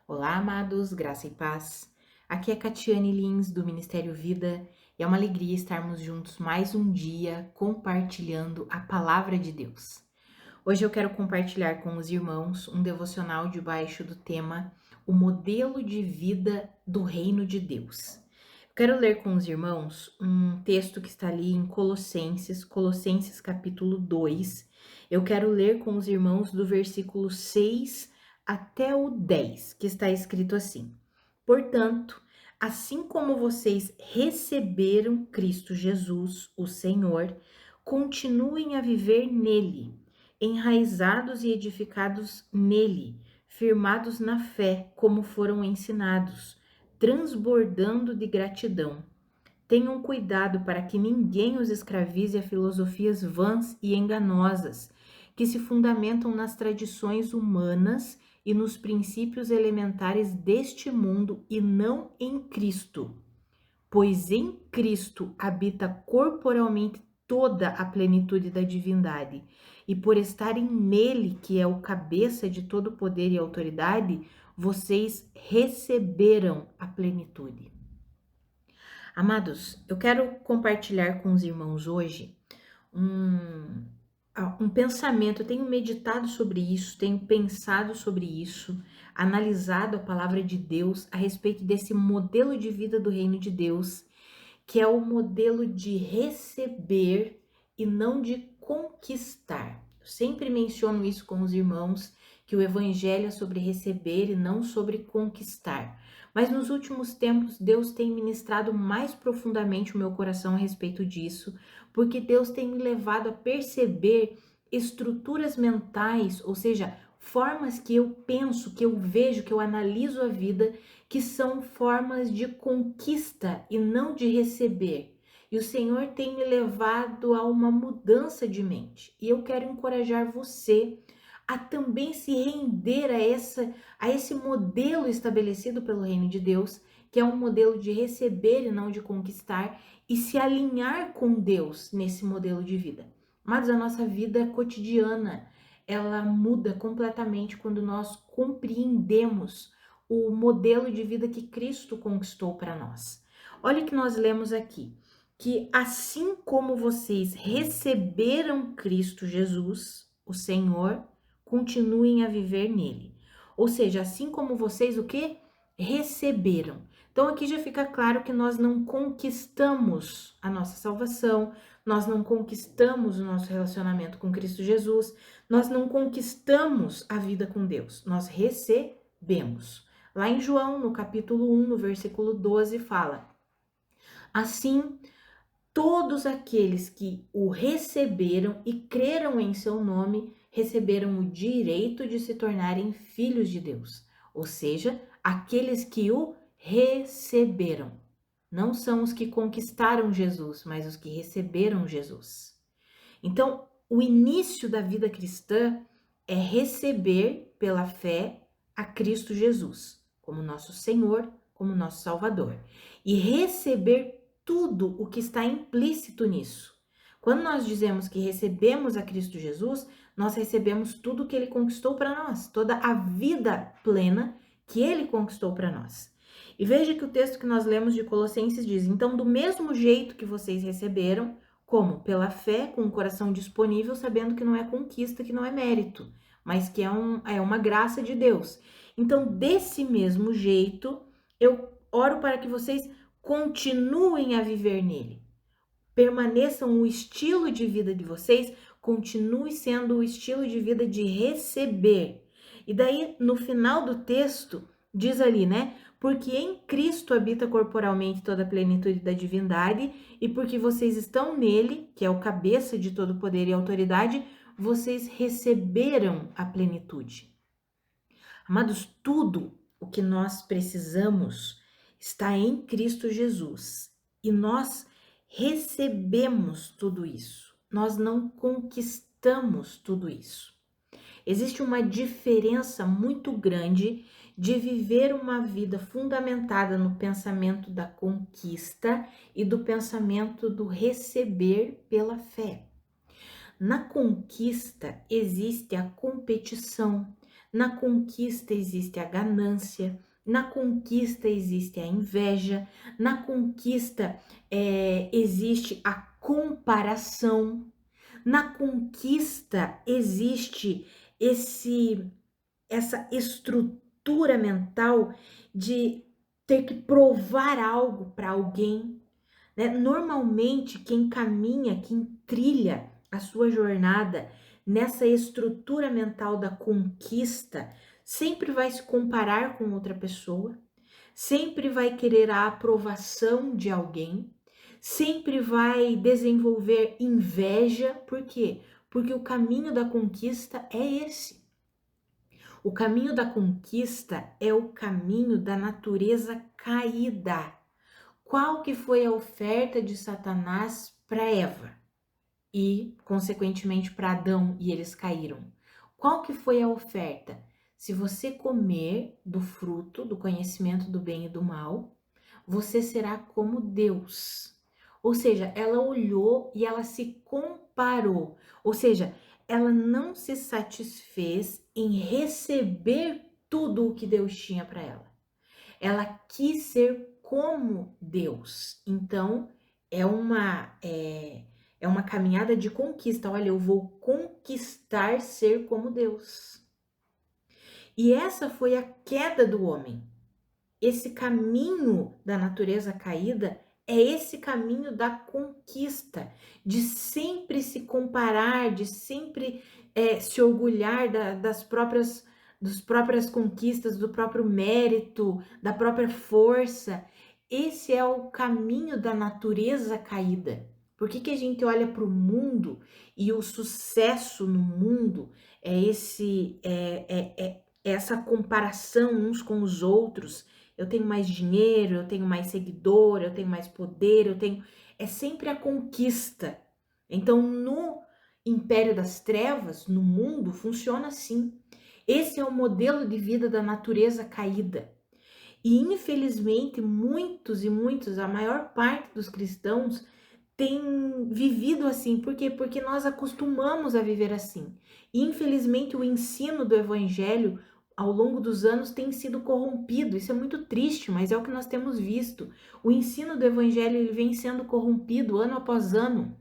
Olá, amados, graça e paz. Aqui é Catiane Lins, do Ministério Vida, e é uma alegria estarmos juntos mais um dia compartilhando a palavra de Deus. Hoje eu quero compartilhar com os irmãos um devocional debaixo do tema O Modelo de Vida do Reino de Deus. Eu quero ler com os irmãos um texto que está ali em Colossenses capítulo 2. Eu quero ler com os irmãos do versículo 6 até o 10, que está escrito assim: Portanto, assim como vocês receberam Cristo Jesus, o Senhor, continuem a viver nele, enraizados e edificados nele, firmados na fé, como foram ensinados, transbordando de gratidão. Tenham cuidado para que ninguém os escravize a filosofias vãs e enganosas, que se fundamentam nas tradições humanas e nos princípios elementares deste mundo e não em Cristo. Pois em Cristo habita corporalmente toda a plenitude da divindade, e por estarem nele, que é o cabeça de todo poder e autoridade, vocês receberam a plenitude. Amados, eu quero compartilhar com os irmãos hoje um pensamento. Eu tenho meditado sobre isso, tenho pensado sobre isso, analisado a palavra de Deus a respeito desse modelo de vida do reino de Deus, que é o modelo de receber e não de conquistar. Eu sempre menciono isso com os irmãos, que o evangelho é sobre receber e não sobre conquistar. Mas nos últimos tempos, Deus tem ministrado mais profundamente o meu coração a respeito disso, porque Deus tem me levado a perceber estruturas mentais, ou seja, formas que eu penso, que eu vejo, que eu analiso a vida, que são formas de conquista e não de receber. E o Senhor tem me levado a uma mudança de mente. E eu quero encorajar você a também se render a esse modelo estabelecido pelo Reino de Deus, que é um modelo de receber e não de conquistar, e se alinhar com Deus nesse modelo de vida. Mas a nossa vida cotidiana, ela muda completamente quando nós compreendemos o modelo de vida que Cristo conquistou para nós. Olha o que nós lemos aqui, que assim como vocês receberam Cristo Jesus, o Senhor, continuem a viver nele. Ou seja, assim como vocês o que? Receberam. Então aqui já fica claro que nós não conquistamos a nossa salvação, nós não conquistamos o nosso relacionamento com Cristo Jesus, nós não conquistamos a vida com Deus, nós recebemos. Lá em João, no capítulo 1, no versículo 12, fala: Assim, todos aqueles que o receberam e creram em seu nome, receberam o direito de se tornarem filhos de Deus. Ou seja, aqueles que o receberam. Não são os que conquistaram Jesus, mas os que receberam Jesus. Então, o início da vida cristã é receber pela fé a Cristo Jesus, como nosso Senhor, como nosso Salvador. E receber tudo o que está implícito nisso. Quando nós dizemos que recebemos a Cristo Jesus, nós recebemos tudo o que ele conquistou para nós, toda a vida plena que ele conquistou para nós. E veja que o texto que nós lemos de Colossenses diz: Então, do mesmo jeito que vocês receberam, como? Pela fé, com o coração disponível, sabendo que não é conquista, que não é mérito, mas que é uma graça de Deus. Então, desse mesmo jeito, eu oro para que vocês continuem a viver nele. Permaneçam o estilo de vida de vocês, continue sendo o estilo de vida de receber. E daí, no final do texto, diz ali, né? Porque em Cristo habita corporalmente toda a plenitude da divindade, e porque vocês estão nele, que é o cabeça de todo poder e autoridade, vocês receberam a plenitude. Amados, tudo o que nós precisamos está em Cristo Jesus. E nós recebemos tudo isso. Nós não conquistamos tudo isso. Existe uma diferença muito grande de viver uma vida fundamentada no pensamento da conquista e do pensamento do receber pela fé. Na conquista existe a competição. Na conquista existe a ganância, na conquista existe a inveja, na conquista existe a comparação, na conquista existe esse essa estrutura mental de ter que provar algo para alguém, né? Normalmente, quem caminha, quem trilha a sua jornada nessa estrutura mental da conquista, sempre vai se comparar com outra pessoa, sempre vai querer a aprovação de alguém, sempre vai desenvolver inveja. Por quê? Porque o caminho da conquista é esse. O caminho da conquista é o caminho da natureza caída. Qual que foi a oferta de Satanás para Eva e, consequentemente, para Adão, e eles caíram? Qual que foi a oferta? Se você comer do fruto do conhecimento do bem e do mal, você será como Deus. Ou seja, ela olhou e ela se comparou. Ou seja, ela não se satisfez em receber tudo o que Deus tinha para ela. Ela quis ser como Deus. Então, é uma caminhada de conquista. Olha, eu vou conquistar ser como Deus. E essa foi a queda do homem. Esse caminho da natureza caída é esse caminho da conquista, de sempre se comparar, de sempre se orgulhar das próprias conquistas, do próprio mérito, da própria força. Esse é o caminho da natureza caída. Por que a gente olha para o mundo e o sucesso no mundo é essa comparação uns com os outros? Eu tenho mais dinheiro, eu tenho mais seguidor, eu tenho mais poder, eu tenho. É sempre a conquista. Então, no império das trevas, no mundo, funciona assim. Esse é o modelo de vida da natureza caída. E, infelizmente, muitos e muitos, a maior parte dos cristãos, tem vivido assim. Por quê? Porque nós acostumamos a viver assim. E, infelizmente, o ensino do evangelho ao longo dos anos tem sido corrompido. Isso é muito triste, mas é o que nós temos visto. O ensino do evangelho ele vem sendo corrompido ano após ano.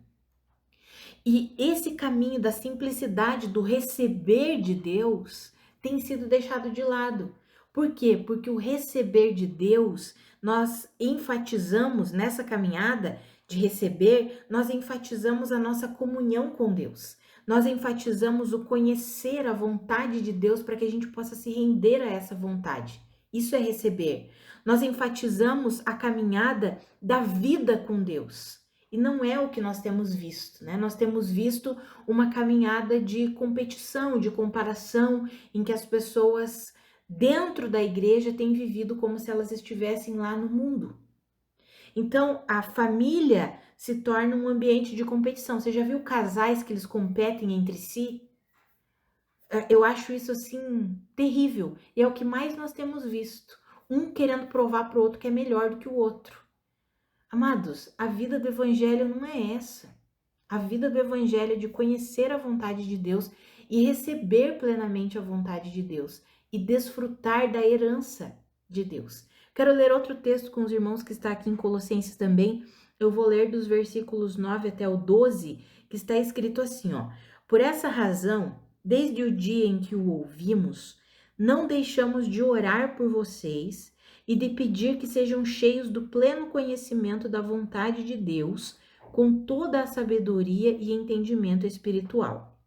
E esse caminho da simplicidade do receber de Deus tem sido deixado de lado. Por quê? Porque o receber de Deus, nós enfatizamos nessa caminhada de receber, nós enfatizamos a nossa comunhão com Deus. Nós enfatizamos o conhecer a vontade de Deus para que a gente possa se render a essa vontade. Isso é receber. Nós enfatizamos a caminhada da vida com Deus. E não é o que nós temos visto, né? Nós temos visto uma caminhada de competição, de comparação, em que as pessoas dentro da igreja têm vivido como se elas estivessem lá no mundo. Então, a família se torna um ambiente de competição. Você já viu casais que eles competem entre si? Eu acho isso, assim, terrível. E é o que mais nós temos visto. Um querendo provar para o outro que é melhor do que o outro. Amados, a vida do evangelho não é essa. A vida do evangelho é de conhecer a vontade de Deus e receber plenamente a vontade de Deus e desfrutar da herança de Deus. Quero ler outro texto com os irmãos que está aqui em Colossenses também. Eu vou ler dos versículos 9 até o 12, que está escrito assim, ó: Por essa razão, desde o dia em que o ouvimos, não deixamos de orar por vocês e de pedir que sejam cheios do pleno conhecimento da vontade de Deus, com toda a sabedoria e entendimento espiritual.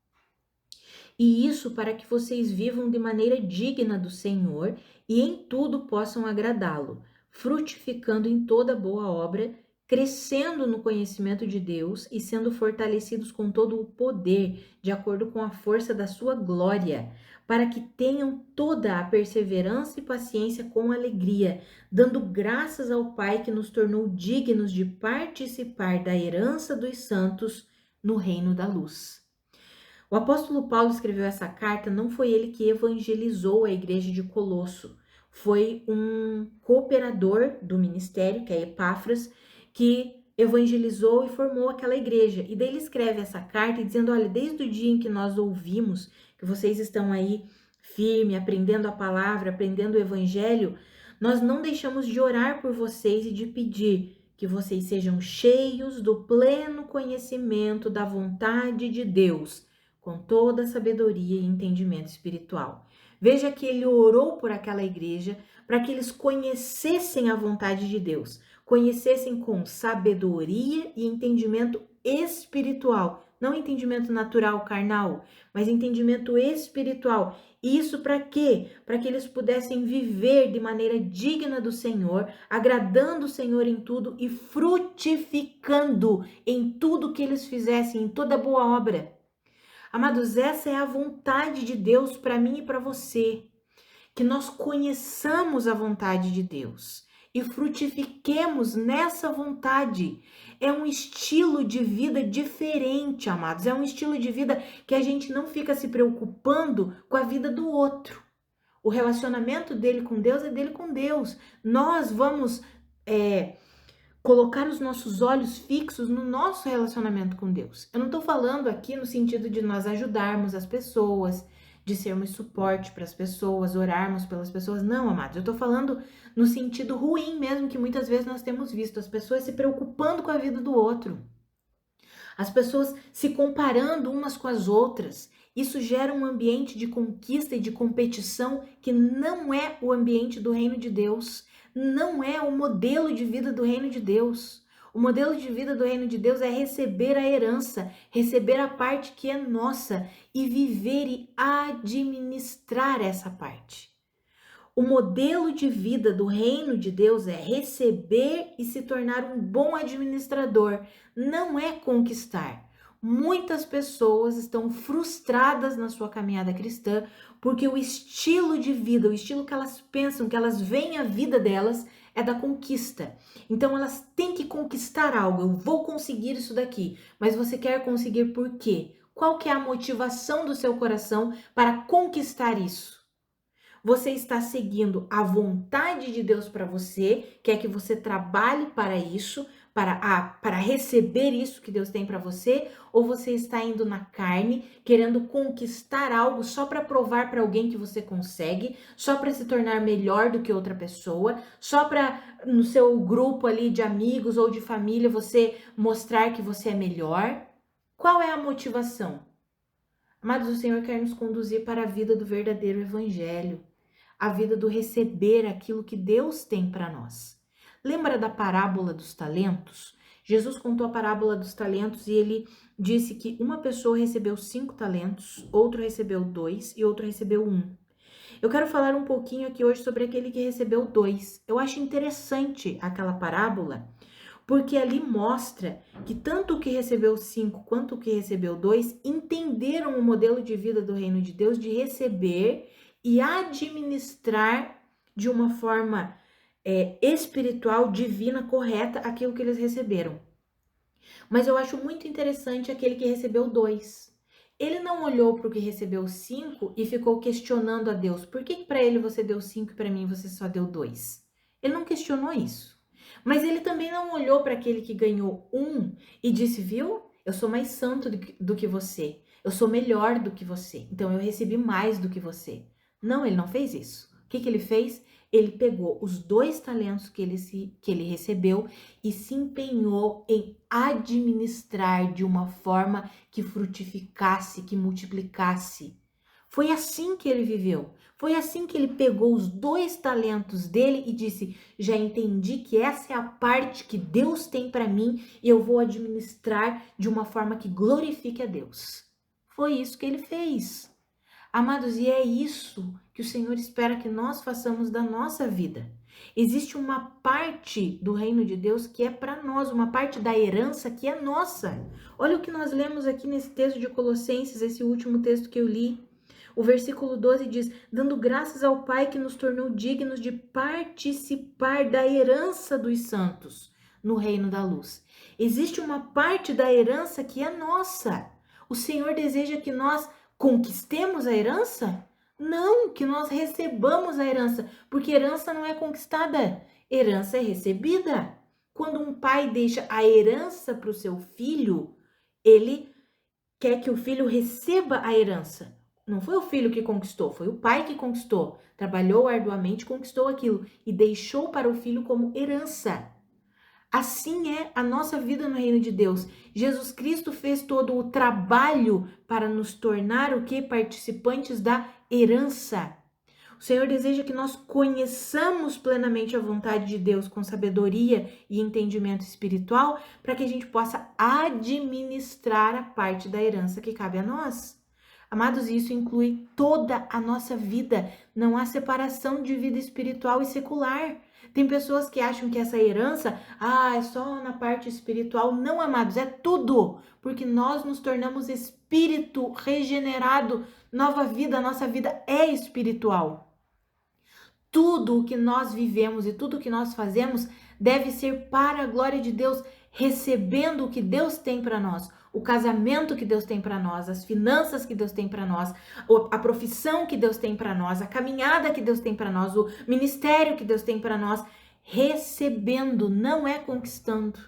E isso para que vocês vivam de maneira digna do Senhor e em tudo possam agradá-lo, frutificando em toda boa obra, crescendo no conhecimento de Deus e sendo fortalecidos com todo o poder, de acordo com a força da sua glória, para que tenham toda a perseverança e paciência com alegria, dando graças ao Pai que nos tornou dignos de participar da herança dos santos no reino da luz. O apóstolo Paulo escreveu essa carta, não foi ele que evangelizou a igreja de Colosso, foi um cooperador do ministério, que é Epáfras, que evangelizou e formou aquela igreja. E daí ele escreve essa carta dizendo, olha, desde o dia em que nós ouvimos que vocês estão aí firme, aprendendo a palavra, aprendendo o evangelho, nós não deixamos de orar por vocês e de pedir que vocês sejam cheios do pleno conhecimento da vontade de Deus, com toda a sabedoria e entendimento espiritual. Veja que ele orou por aquela igreja para que eles conhecessem a vontade de Deus, conhecessem com sabedoria e entendimento espiritual, não entendimento natural, carnal, mas entendimento espiritual. Isso para quê? Para que eles pudessem viver de maneira digna do Senhor, agradando o Senhor em tudo e frutificando em tudo que eles fizessem, em toda boa obra. Amados, essa é a vontade de Deus para mim e para você, que nós conheçamos a vontade de Deus e frutifiquemos nessa vontade. É um estilo de vida diferente, amados. É um estilo de vida que a gente não fica se preocupando com a vida do outro. O relacionamento dele com Deus é dele com Deus. Nós vamos colocar os nossos olhos fixos no nosso relacionamento com Deus. Eu não estou falando aqui no sentido de nós ajudarmos as pessoas, de sermos suporte para as pessoas, orarmos pelas pessoas. Não, amados, eu estou falando no sentido ruim mesmo que muitas vezes nós temos visto, as pessoas se preocupando com a vida do outro, as pessoas se comparando umas com as outras. Isso gera um ambiente de conquista e de competição que não é o ambiente do reino de Deus, não é o modelo de vida do reino de Deus. O modelo de vida do reino de Deus é receber a herança, receber a parte que é nossa e viver e administrar essa parte. O modelo de vida do reino de Deus é receber e se tornar um bom administrador, não é conquistar. Muitas pessoas estão frustradas na sua caminhada cristã porque o estilo de vida, o estilo que elas pensam, que elas veem a vida delas é da conquista. Então elas têm que conquistar algo. Eu vou conseguir isso daqui. Mas você quer conseguir por quê? Qual que é a motivação do seu coração para conquistar isso? Você está seguindo a vontade de Deus para você, quer que você trabalhe para isso, para receber isso que Deus tem para você, ou você está indo na carne, querendo conquistar algo só para provar para alguém que você consegue, só para se tornar melhor do que outra pessoa, só para no seu grupo ali de amigos ou de família você mostrar que você é melhor? Qual é a motivação? Amados, o Senhor quer nos conduzir para a vida do verdadeiro evangelho, a vida do receber aquilo que Deus tem para nós. Lembra da parábola dos talentos? Jesus contou a parábola dos talentos e ele disse que uma pessoa recebeu 5 talentos, outro recebeu 2 e outro recebeu 1. Eu quero falar um pouquinho aqui hoje sobre aquele que recebeu 2. Eu acho interessante aquela parábola, porque ali mostra que tanto o que recebeu 5 quanto o que recebeu 2 entenderam o modelo de vida do reino de Deus de receber e administrar de uma forma espiritual, divina, correta, aquilo que eles receberam. Mas eu acho muito interessante aquele que recebeu 2. Ele não olhou para o que recebeu 5 e ficou questionando a Deus. Por que para ele você deu 5 e para mim você só deu 2? Ele não questionou isso. Mas ele também não olhou para aquele que ganhou 1 e disse, viu? Eu sou mais santo do que você. Eu sou melhor do que você. Então eu recebi mais do que você. Não, ele não fez isso. O que ele fez? Ele pegou os 2 talentos que ele recebeu e se empenhou em administrar de uma forma que frutificasse, que multiplicasse. Foi assim que ele viveu. Foi assim que ele pegou os 2 talentos dele e disse, já entendi que essa é a parte que Deus tem para mim e eu vou administrar de uma forma que glorifique a Deus. Foi isso que ele fez. Amados, e é isso que o Senhor espera que nós façamos da nossa vida. Existe uma parte do reino de Deus que é para nós, uma parte da herança que é nossa. Olha o que nós lemos aqui nesse texto de Colossenses, esse último texto que eu li. O versículo 12 diz, dando graças ao Pai que nos tornou dignos de participar da herança dos santos no reino da luz. Existe uma parte da herança que é nossa. O Senhor deseja que nós conquistemos a herança? Não, que nós recebamos a herança, porque herança não é conquistada, herança é recebida. Quando um pai deixa a herança para o seu filho, ele quer que o filho receba a herança. Não foi o filho que conquistou, foi o pai que conquistou. Trabalhou arduamente, conquistou aquilo e deixou para o filho como herança. Assim é a nossa vida no reino de Deus. Jesus Cristo fez todo o trabalho para nos tornar o que? Participantes da herança. O Senhor deseja que nós conheçamos plenamente a vontade de Deus com sabedoria e entendimento espiritual, para que a gente possa administrar a parte da herança que cabe a nós. Amados, isso inclui toda a nossa vida. Não há separação de vida espiritual e secular. Tem pessoas que acham que essa herança, é só na parte espiritual. Não, amados, é tudo. Porque nós nos tornamos espírito regenerado, nova vida, a nossa vida é espiritual. Tudo o que nós vivemos e tudo o que nós fazemos deve ser para a glória de Deus, recebendo o que Deus tem para nós, o casamento que Deus tem para nós, as finanças que Deus tem para nós, a profissão que Deus tem para nós, a caminhada que Deus tem para nós, o ministério que Deus tem para nós, recebendo, não é conquistando.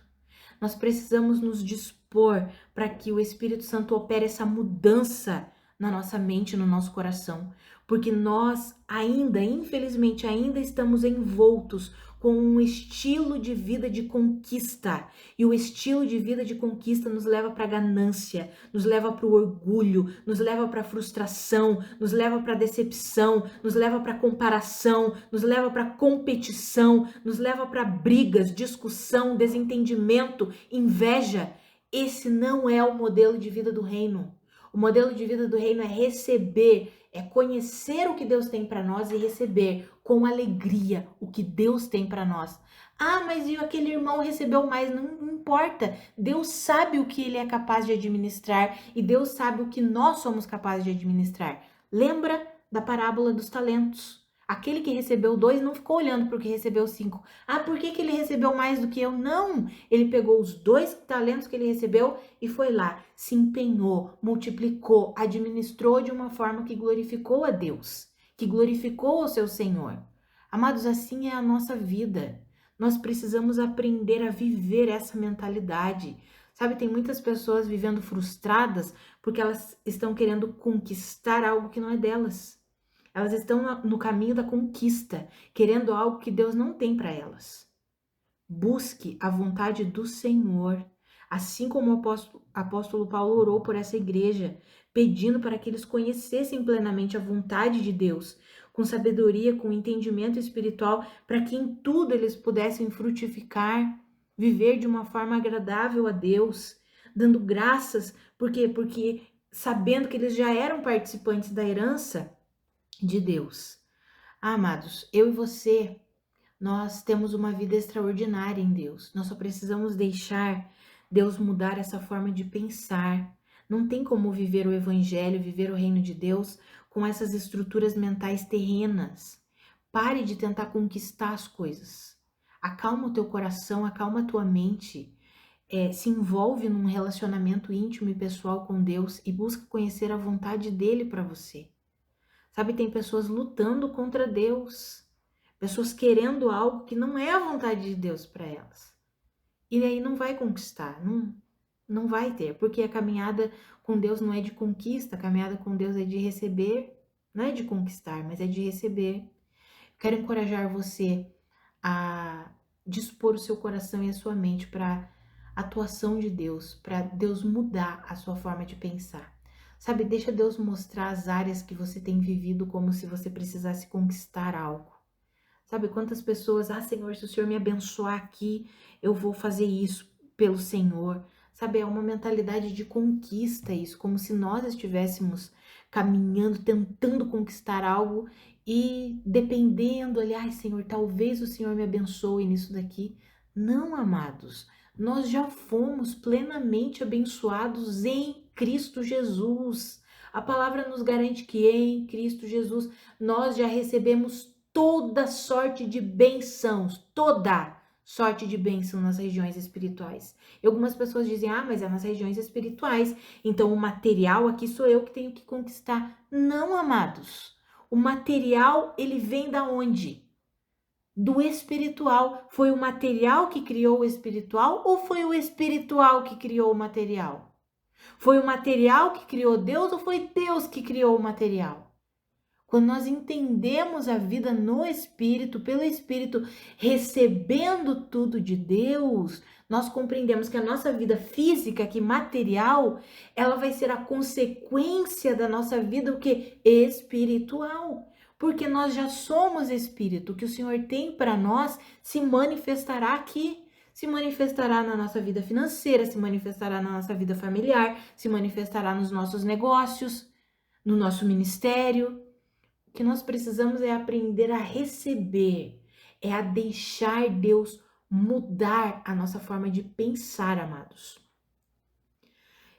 Nós precisamos nos dispor para que o Espírito Santo opere essa mudança na nossa mente, no nosso coração, porque nós ainda, infelizmente, ainda estamos envoltos com um estilo de vida de conquista. E o estilo de vida de conquista nos leva para a ganância, nos leva para o orgulho, nos leva para a frustração, nos leva para a decepção, nos leva para a comparação, nos leva para a competição, nos leva para brigas, discussão, desentendimento, inveja. Esse não é o modelo de vida do reino. O modelo de vida do reino é receber, é conhecer o que Deus tem para nós e receber com alegria o que Deus tem para nós. Mas e aquele irmão recebeu mais? Não importa. Deus sabe o que ele é capaz de administrar e Deus sabe o que nós somos capazes de administrar. Lembra da parábola dos talentos? Aquele que recebeu 2 não ficou olhando para o que recebeu 5. Por que ele recebeu mais do que eu? Não! Ele pegou os 2 talentos que ele recebeu e foi lá, se empenhou, multiplicou, administrou de uma forma que glorificou a Deus, que glorificou o seu Senhor. Amados, assim é a nossa vida. Nós precisamos aprender a viver essa mentalidade. Sabe, tem muitas pessoas vivendo frustradas porque elas estão querendo conquistar algo que não é delas. Elas estão no caminho da conquista, querendo algo que Deus não tem para elas. Busque a vontade do Senhor, assim como o apóstolo Paulo orou por essa igreja, pedindo para que eles conhecessem plenamente a vontade de Deus, com sabedoria, com entendimento espiritual, para que em tudo eles pudessem frutificar, viver de uma forma agradável a Deus, dando graças, porque sabendo que eles já eram participantes da herança de Deus. Amados, eu e você, nós temos uma vida extraordinária em Deus. Nós só precisamos deixar Deus mudar essa forma de pensar. Não tem como viver o evangelho, viver o reino de Deus com essas estruturas mentais terrenas. Pare de tentar conquistar as coisas. Acalma o teu coração, acalma a tua mente. Se envolve num relacionamento íntimo e pessoal com Deus e busca conhecer a vontade dele para você. Sabe, tem pessoas lutando contra Deus, pessoas querendo algo que não é a vontade de Deus para elas. E aí não vai conquistar, não vai ter, porque a caminhada com Deus não é de conquista, a caminhada com Deus é de receber, não é de conquistar, mas é de receber. Quero encorajar você a dispor o seu coração e a sua mente para a atuação de Deus, para Deus mudar a sua forma de pensar. Sabe, deixa Deus mostrar as áreas que você tem vivido como se você precisasse conquistar algo. Sabe, quantas pessoas, Senhor, se o Senhor me abençoar aqui, eu vou fazer isso pelo Senhor. Sabe, é uma mentalidade de conquista isso, como se nós estivéssemos caminhando, tentando conquistar algo e dependendo ali, Senhor, talvez o Senhor me abençoe nisso daqui. Não, amados, nós já fomos plenamente abençoados em Cristo Jesus. A palavra nos garante que em Cristo Jesus nós já recebemos toda sorte de bênçãos, toda sorte de bênção nas regiões espirituais. E algumas pessoas dizem, mas é nas regiões espirituais, então o material aqui sou eu que tenho que conquistar. Não, amados, o material ele vem da onde? Do espiritual. Foi o material que criou o espiritual ou foi o espiritual que criou o material? Foi o material que criou Deus ou foi Deus que criou o material? Quando nós entendemos a vida no Espírito, pelo Espírito, recebendo tudo de Deus, nós compreendemos que a nossa vida física, que material, ela vai ser a consequência da nossa vida, o que? Espiritual. Porque nós já somos Espírito, o que o Senhor tem para nós se manifestará aqui. Se manifestará na nossa vida financeira, se manifestará na nossa vida familiar, se manifestará nos nossos negócios, no nosso ministério. O que nós precisamos é aprender a receber, é a deixar Deus mudar a nossa forma de pensar, amados.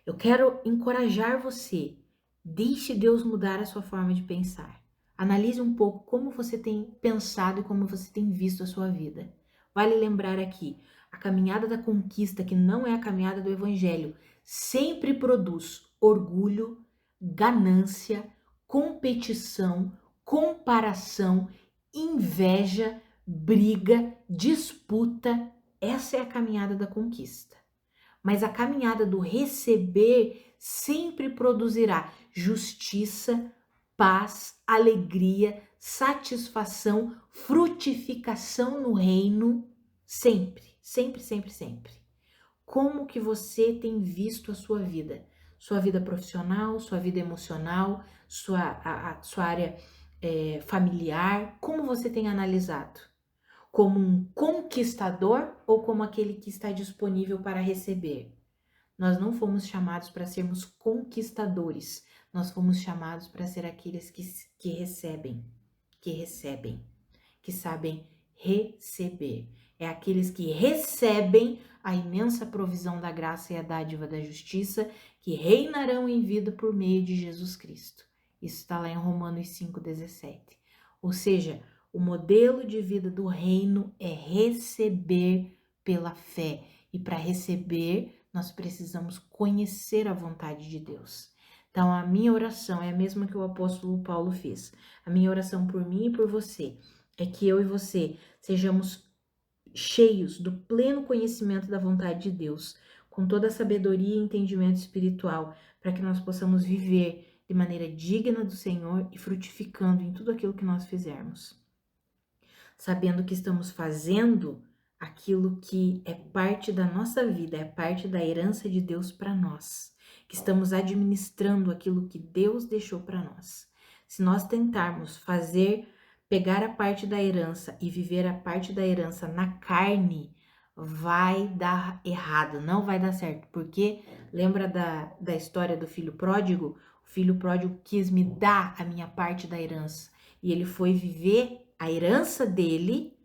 Eu quero encorajar você. Deixe Deus mudar a sua forma de pensar. Analise um pouco como você tem pensado e como você tem visto a sua vida. Vale lembrar aqui, a caminhada da conquista, que não é a caminhada do evangelho, sempre produz orgulho, ganância, competição, comparação, inveja, briga, disputa. Essa é a caminhada da conquista. Mas a caminhada do receber sempre produzirá justiça, paz, alegria, satisfação, frutificação no reino, sempre, sempre, sempre, sempre. Como que você tem visto a sua vida? Sua vida profissional, sua vida emocional, sua área familiar, como você tem analisado? Como um conquistador ou como aquele que está disponível para receber? Nós não fomos chamados para sermos conquistadores, nós fomos chamados para ser aqueles que recebem, que sabem receber. É aqueles que recebem a imensa provisão da graça e a dádiva da justiça, que reinarão em vida por meio de Jesus Cristo. Isso está lá em Romanos 5,17. Ou seja, o modelo de vida do reino é receber pela fé. E para receber, nós precisamos conhecer a vontade de Deus. Então, a minha oração é a mesma que o apóstolo Paulo fez. A minha oração por mim e por você é que eu e você sejamos cheios do pleno conhecimento da vontade de Deus, com toda a sabedoria e entendimento espiritual, para que nós possamos viver de maneira digna do Senhor e frutificando em tudo aquilo que nós fizermos. Sabendo que estamos fazendo aquilo que é parte da nossa vida, é parte da herança de Deus para nós, que estamos administrando aquilo que Deus deixou para nós. Se nós tentarmos pegar a parte da herança e viver a parte da herança na carne, vai dar errado, não vai dar certo, porque lembra da história do filho pródigo? O filho pródigo quis me dar a minha parte da herança, e ele foi viver a herança dele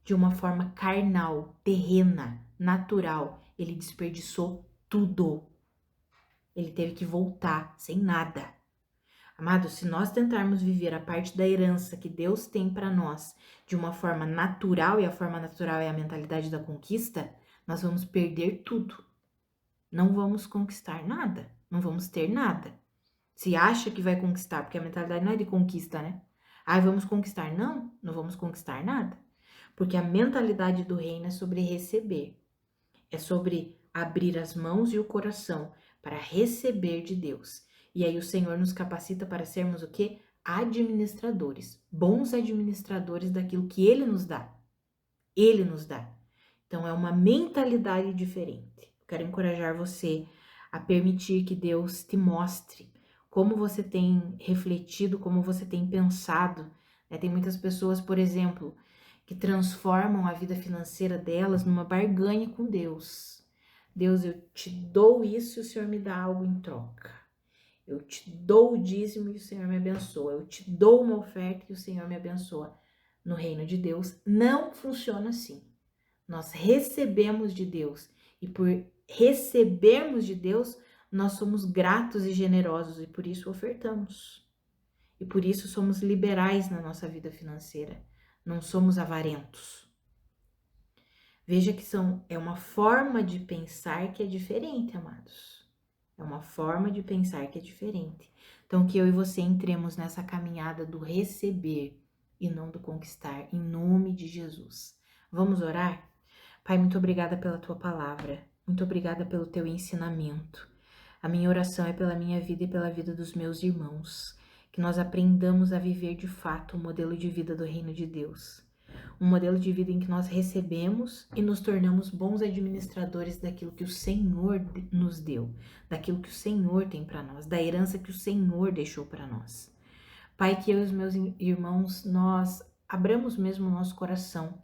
de uma forma carnal, terrena, natural. Ele desperdiçou tudo. Ele teve que voltar sem nada. Amados, se nós tentarmos viver a parte da herança que Deus tem para nós de uma forma natural, e a forma natural é a mentalidade da conquista, nós vamos perder tudo. Não vamos conquistar nada, não vamos ter nada. Se acha que vai conquistar, porque a mentalidade não é de conquista, né? Ai, vamos conquistar. Não, não vamos conquistar nada. Porque a mentalidade do reino é sobre receber. É sobre abrir as mãos e o coração para receber de Deus. E aí o Senhor nos capacita para sermos o quê? Administradores. Bons administradores daquilo que Ele nos dá. Ele nos dá. Então é uma mentalidade diferente. Quero encorajar você a permitir que Deus te mostre como você tem refletido, como você tem pensado. Tem muitas pessoas, por exemplo, que transformam a vida financeira delas numa barganha com Deus. Deus, eu te dou isso e o Senhor me dá algo em troca. Eu te dou o dízimo e o Senhor me abençoa. Eu te dou uma oferta e o Senhor me abençoa. No reino de Deus não funciona assim. Nós recebemos de Deus e por recebermos de Deus, nós somos gratos e generosos e por isso ofertamos. E por isso somos liberais na nossa vida financeira. Não somos avarentos. Veja que é uma forma de pensar que é diferente, amados. É uma forma de pensar que é diferente. Então, que eu e você entremos nessa caminhada do receber e não do conquistar, em nome de Jesus. Vamos orar? Pai, muito obrigada pela tua palavra. Muito obrigada pelo teu ensinamento. A minha oração é pela minha vida e pela vida dos meus irmãos, que nós aprendamos a viver de fato o modelo de vida do reino de Deus. Um modelo de vida em que nós recebemos e nos tornamos bons administradores daquilo que o Senhor nos deu, daquilo que o Senhor tem para nós, da herança que o Senhor deixou para nós. Pai, que eu e os meus irmãos, nós abramos mesmo o nosso coração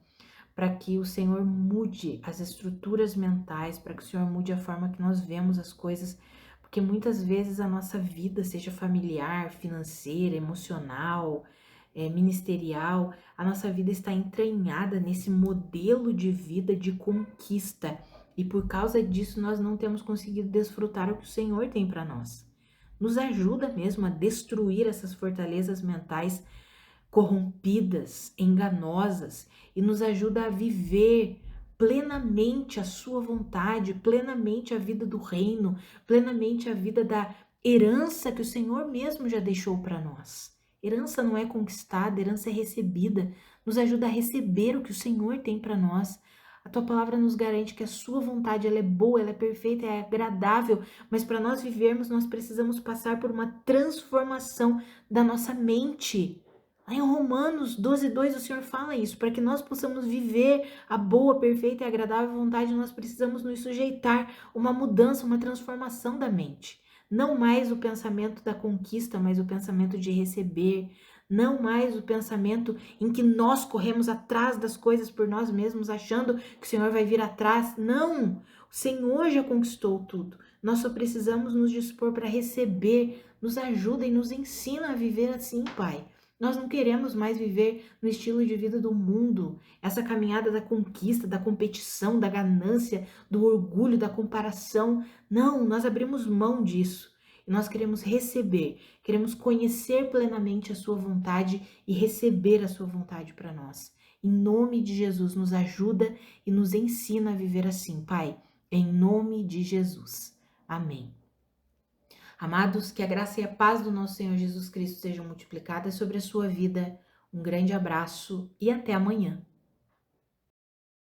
para que o Senhor mude as estruturas mentais, para que o Senhor mude a forma que nós vemos as coisas, porque muitas vezes a nossa vida, seja familiar, financeira, emocional, ministerial, a nossa vida está entranhada nesse modelo de vida de conquista, e por causa disso nós não temos conseguido desfrutar o que o Senhor tem para nós. Nos ajuda mesmo a destruir essas fortalezas mentais corrompidas, enganosas, e nos ajuda a viver plenamente a sua vontade, plenamente a vida do reino, plenamente a vida da herança que o Senhor mesmo já deixou para nós. Herança não é conquistada, herança é recebida. Nos ajuda a receber o que o Senhor tem para nós. A tua palavra nos garante que a sua vontade ela é boa, ela é perfeita, é agradável, mas para nós vivermos, nós precisamos passar por uma transformação da nossa mente. Lá em Romanos 12:2 o Senhor fala isso, para que nós possamos viver a boa, perfeita e agradável vontade, nós precisamos nos sujeitar a uma mudança, uma transformação da mente. Não mais o pensamento da conquista, mas o pensamento de receber. Não mais o pensamento em que nós corremos atrás das coisas por nós mesmos, achando que o Senhor vai vir atrás. Não! O Senhor já conquistou tudo. Nós só precisamos nos dispor para receber. Nos ajuda e nos ensina a viver assim, Pai. Nós não queremos mais viver no estilo de vida do mundo, essa caminhada da conquista, da competição, da ganância, do orgulho, da comparação. Não, nós abrimos mão disso. E nós queremos receber, queremos conhecer plenamente a sua vontade e receber a sua vontade para nós. Em nome de Jesus, nos ajuda e nos ensina a viver assim, Pai. Em nome de Jesus. Amém. Amados, que a graça e a paz do nosso Senhor Jesus Cristo sejam multiplicadas sobre a sua vida. Um grande abraço e até amanhã.